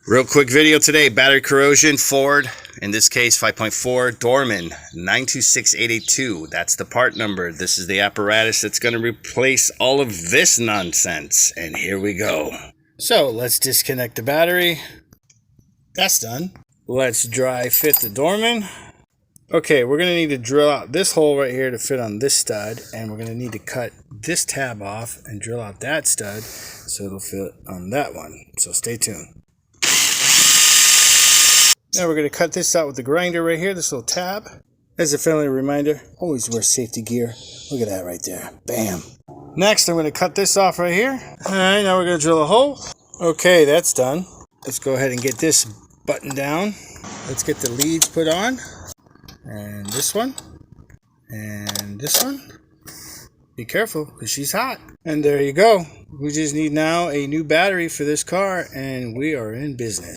Real quick video today, battery corrosion, Ford, in this case 5.4, Dorman 926882. That's the part number. This is the apparatus that's going to replace all of this nonsense. And here we go. So let's disconnect the battery. That's done. Let's dry fit the Dorman. Okay, we're going to need to drill out this hole right here to fit on this stud, and we're going to need to cut this tab off and drill out that stud so it'll fit on that one. So stay tuned. Now we're going to cut this out with the grinder right here, this little tab. As a friendly reminder, always wear safety gear. Look at that right there. Bam. Next, I'm going to cut this off right here. Alright, now we're going to drill a hole. Okay, that's done. Let's go ahead and get this button down. Let's get the leads put on. And this one. And this one. Be careful, because she's hot. And there you go. We just need now a new battery for this car, and we are in business.